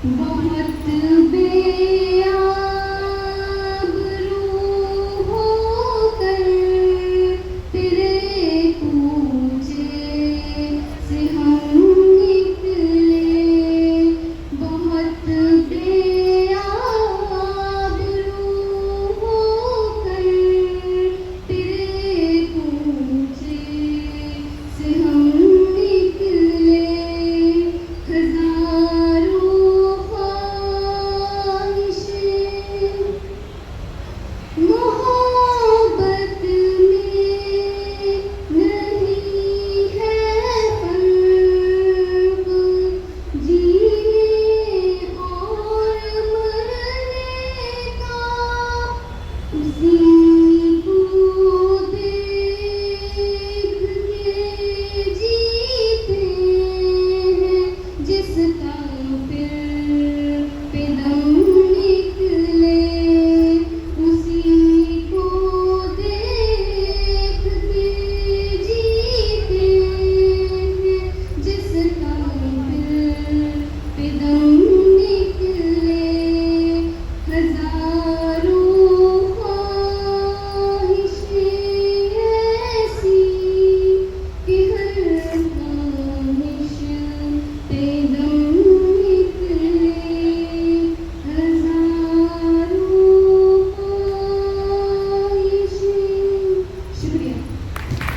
बहुत बेआबरू होकर तेरे कूचे से हम निकले। बहुत बेआबरू होकर तेरे कूचे से हम निकले। मोहब्बत में नहीं है फर्क, जीने और मरने का उसी को देख के जीते हैं, जिसका फिर पे दम निकले। उसी को देख के जीते हैं, जिसका फिर पे दम निकले। हजारों